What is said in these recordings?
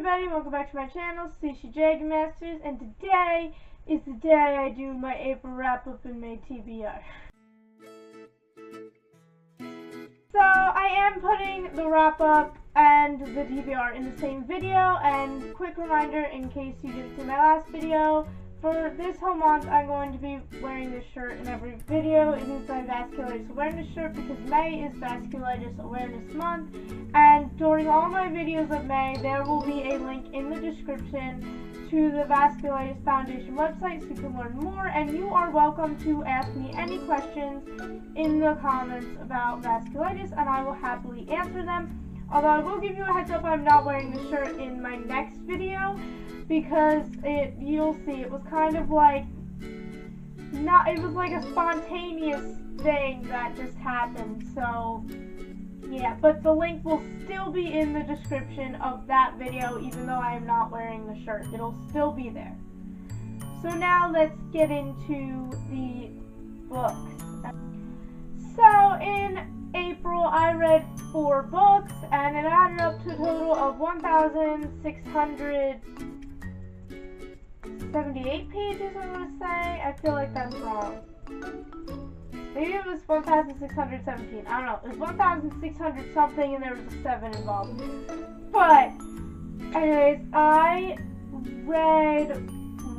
everybody, welcome back to my channel, sushidragonmaster, and today is the day I do my April wrap-up and May TBR. So, I am putting the wrap-up and the TBR in the same video, and quick reminder in case you didn't see my last video, for this whole month I'm going to be wearing this shirt in every video. It is my vasculitis awareness shirt because May is vasculitis awareness month, and during all my videos of May there will be a link in the description to the Vasculitis Foundation website so you can learn more, and you are welcome to ask me any questions in the comments about vasculitis and I will happily answer them. Although I will give you a heads up, I'm not wearing the shirt in my next video because you'll see, it was kind of like, it was like a spontaneous thing that just happened, so yeah, but the link will still be in the description of that video even though I am not wearing the shirt. It'll still be there. So now let's get into the books. So in April I read 4 books and it added up to a total of 1,678 pages, I want to say. I feel like that's wrong. Maybe it was 1,617. I don't know. It was 1,600 something and there was a 7 involved. But, anyways, I read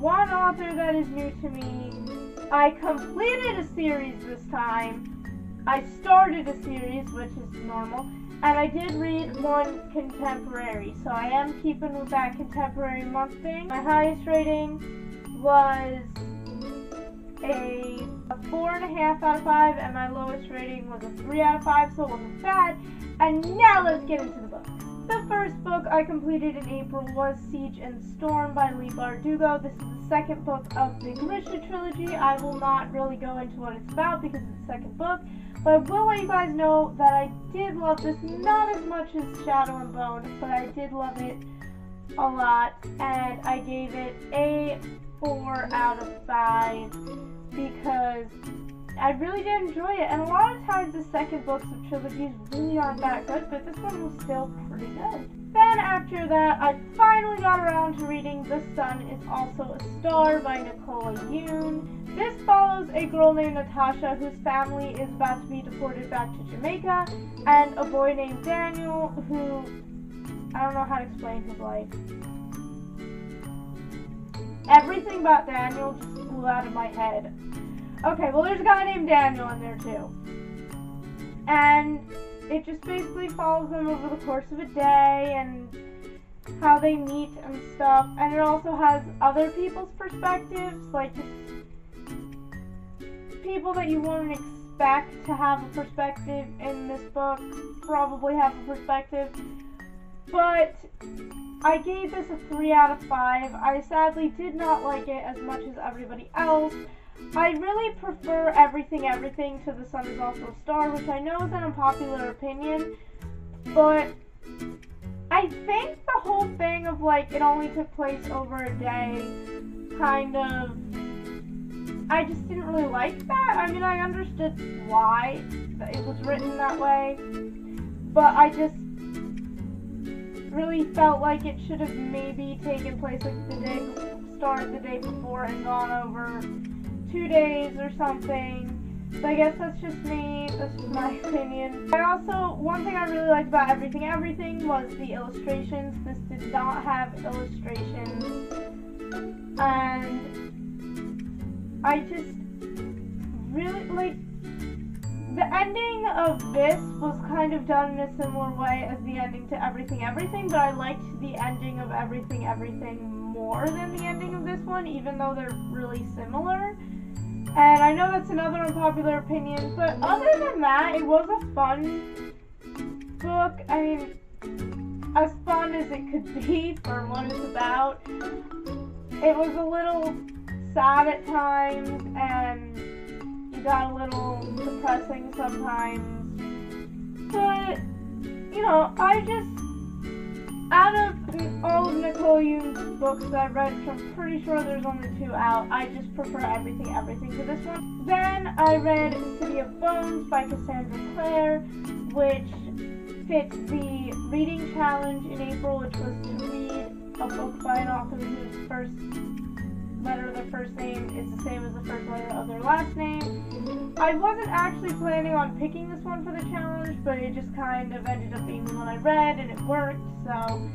one author that is new to me. I completed a series this time. I started a series, which is normal. And I did read one contemporary. So I am keeping with that contemporary month thing. My highest rating was a 4.5 out of 5, and my lowest rating was a 3 out of 5, so it wasn't bad. And now let's get into the book. The first book I completed in April was Siege and Storm by Leigh Bardugo. This is the second book of the Grisha trilogy. I will not really go into what it's about because it's the second book, but I will let you guys know that I did love this, not as much as Shadow and Bone, but I did love it a lot, and I gave it a 4 out of 5 because I really did enjoy it. And a lot of times the second books of trilogies really aren't that good, but this one was still pretty good. Then after that, I finally got around to reading The Sun Is Also a Star by Nicola Yoon. This follows a girl named Natasha whose family is about to be deported back to Jamaica, and a boy named Daniel who, I don't know how to explain his life. Everything about Daniel just flew out of my head. Okay, well there's a guy named Daniel in there too. And it just basically follows them over the course of a day and how they meet and stuff. And it also has other people's perspectives, like just people that you wouldn't expect to have a perspective in this book probably have a perspective. But I gave this a 3 out of 5. I sadly did not like it as much as everybody else. I really prefer Everything to The Sun Is Also a Star, which I know is an unpopular opinion, but I think the whole thing of like it only took place over a day kind of, I just didn't really like that. I mean, I understood why it was written that way, but I just really felt like it should have maybe taken place like started the day before and gone over 2 days or something. But I guess that's just me, that's just my opinion. One thing I really liked about Everything was the illustrations. This did not have illustrations, and I just really, like, the ending of this was kind of done in a similar way as the ending to Everything, but I liked the ending of Everything more than the ending of this one, even though they're really similar. And I know that's another unpopular opinion, but other than that, it was a fun book. I mean, as fun as it could be for what it's about. It was a little sad at times, and it got a little depressing sometimes. But, you know, out of all of Nicola Yoon's books that I've read, which I'm pretty sure there's only 2 out, I just prefer Everything to this one. Then I read City of Bones by Cassandra Clare, which fit the reading challenge in April, which was to read a book by an author whose first letter of their first name is the same as the first letter of their last name. I wasn't actually planning on picking this one for the challenge, but it just kind of ended up being the one I read, and it worked, so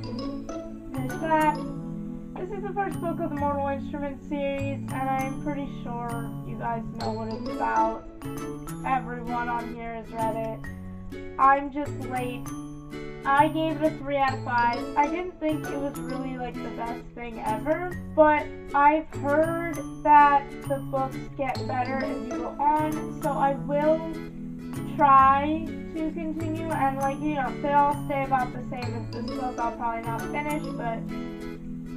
there's that. This is the first book of the Mortal Instruments series, and I'm pretty sure you guys know what it's about. Everyone on here has read it. I'm just late. I gave it a 3 out of 5. I didn't think it was really like the best thing ever, but I've heard that the books get better as you go on, so I will try to continue, and like, you know, if they all stay about the same as this book, I'll probably not finish, but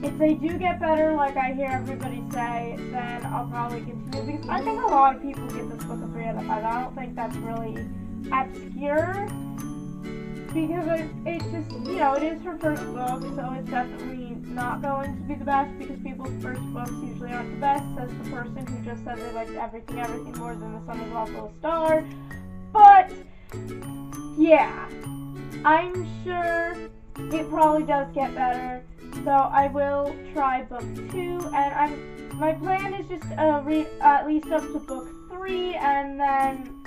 if they do get better, like I hear everybody say, then I'll probably continue, because I think a lot of people give this book a 3 out of 5. I don't think that's really obscure, because it just, you know, it is her first book, so it's definitely not going to be the best, because people's first books usually aren't the best, says the person who just said they liked everything more than The Sun Is Also a Star. But, yeah, I'm sure it probably does get better, so I will try book 2, and my plan is just to read at least up to book 3, and then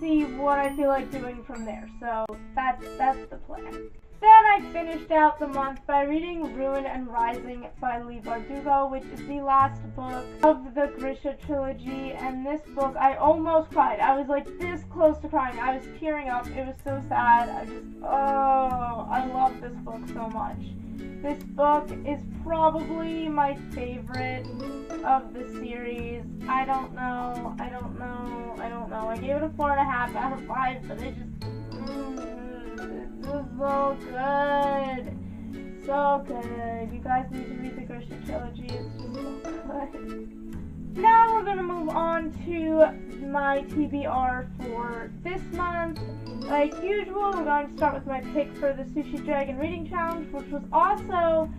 see what I feel like doing from there. So that's the plan. Then I finished out the month by reading Ruin and Rising by Leigh Bardugo, which is the last book of the Grisha trilogy, and this book, I almost cried. I was like this close to crying. I was tearing up. It was so sad. I love this book so much. This book is probably my favorite of the series. I don't know. I gave it a 4.5 out of 5, but it was so good. So good. You guys need to read the Grisha trilogy. It's just so good. Now we're going to move on to my TBR for this month. Like usual, we're going to start with my pick for the Sushi Dragon Reading Challenge, which was also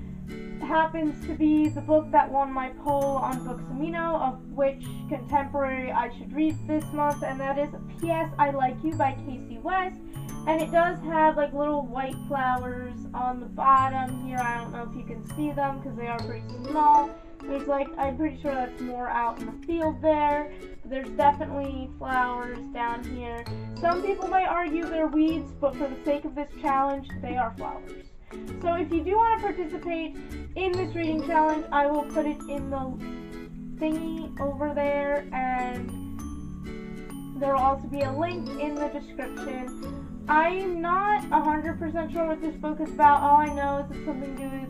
happens to be the book that won my poll on Books Amino of which contemporary I should read this month, and that is P.S. I Like You by Casey West. And it does have like little white flowers on the bottom here. I don't know if you can see them because they are pretty small. There's like, I'm pretty sure that's more out in the field there. There's definitely flowers down here. Some people might argue they're weeds, but for the sake of this challenge, they are flowers. So if you do want to participate in this reading challenge, I will put it in the thingy over there, and there will also be a link in the description. I'm not 100% sure what this book is about. All I know is it's something to do with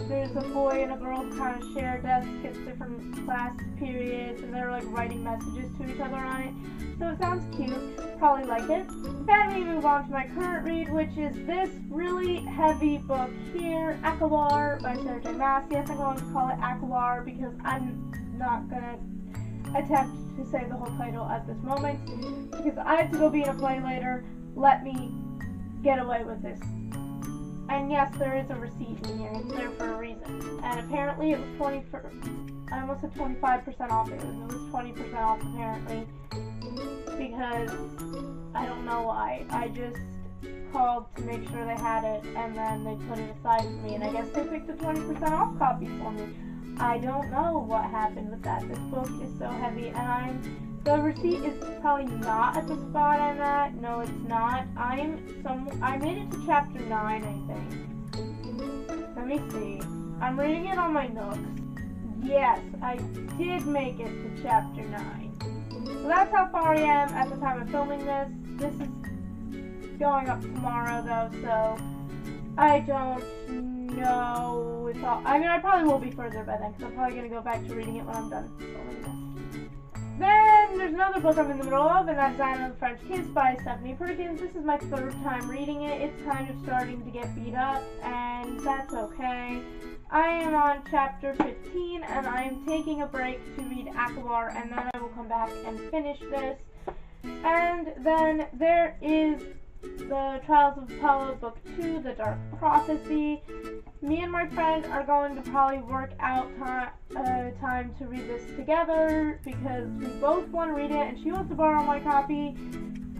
there's a boy and a girl who kind of share desks at different class periods, and they're like writing messages to each other on it. So it sounds cute. Probably like it. Then we move on to my current read, which is this really heavy book here, Akawar by Sarah J. Maas. Yes, I'm going to call it Akawar because I'm not going to attempt to say the whole title at this moment, because I have to go be in a play later. Let me get away with this. And yes, there is a receipt in here. It's there for a reason. And apparently it was I almost said 25% off. It was 20% off apparently. Because I don't know why. I just called to make sure they had it, and then they put it aside for me, and I guess they picked a 20% off copy for me. I don't know what happened with that. This book is so heavy, and the receipt is probably not at the spot I'm at. No, it's not. I made it to chapter 9, I think. Let me see. I'm reading it on my Nooks. Yes, I did make it to chapter 9. So that's how far I am at the time of filming this. This is going up tomorrow though, so I don't know if I probably will be further by then, because I'm probably going to go back to reading it when I'm done filming this. Then there's another book I'm in the middle of, and that's Anna and the French Kiss by Stephanie Perkins. This is my 3rd time reading it. It's kind of starting to get beat up, and that's okay. I am on chapter 15, and I am taking a break to read Akawar, and then I will come back and finish this. And then there is the Trials of Apollo, Book 2, The Dark Prophecy. Me and my friend are going to probably work out time to read this together, because we both want to read it, and she wants to borrow my copy,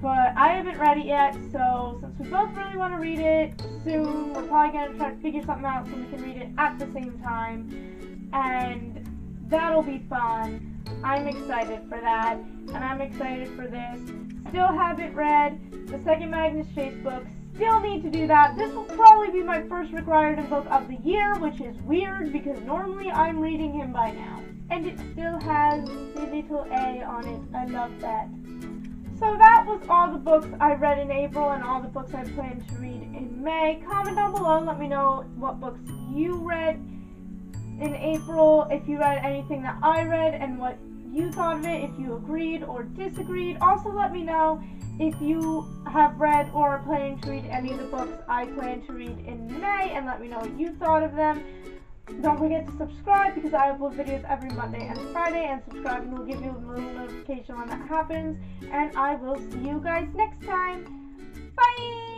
but I haven't read it yet, so since we both really want to read it soon, we're probably going to try to figure something out so we can read it at the same time, and that'll be fun. I'm excited for that, and I'm excited for this. Still haven't read the second Magnus Chase book. Still need to do that. This will probably be my first Rick book of the year, which is weird because normally I'm reading him by now. And it still has the little A on it. I love that. So that was all the books I read in April and all the books I plan to read in May. Comment down below and let me know what books you read in April, if you read anything that I read and what you thought of it, if you agreed or disagreed. Also let me know if you have read or are planning to read any of the books I plan to read in May, and let me know what you thought of them. Don't forget to subscribe because I upload videos every Monday and Friday, and subscribing will give you a little notification when that happens. And I will see you guys next time. Bye!